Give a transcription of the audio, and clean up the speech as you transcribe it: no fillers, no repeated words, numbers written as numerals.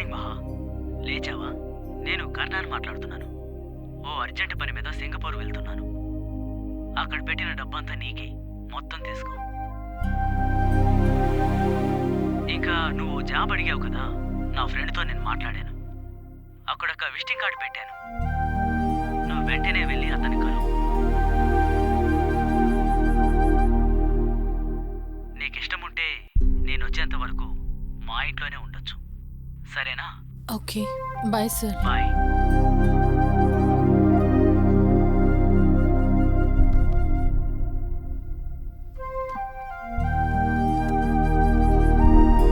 Morning మహా. లేచావా? నేను కర్ణాని మాట్లాడుతున్నాను. ఓ అర్జెంట్ పని మీద సింగపూర్ వెళ్తున్నాను. అక్కడ పెట్టిన డబ్బంతా నీకే, మొత్తం తీసుకో. ఇంకా నువ్వు జాబ్ అడిగావు కదా, నా ఫ్రెండ్తో నేను మాట్లాడాను. అక్కడ ఒక విజిటింగ్ కార్డు పెట్టాను. నువ్వు వెంటనే వెళ్ళి అతని కలువు. నీకు ఇష్టం ఉంటే నేను వచ్చేంత వరకు మా ఇంట్లోనే ఉండొచ్చు, సరేనా? Okay, bye sir. బాయ్.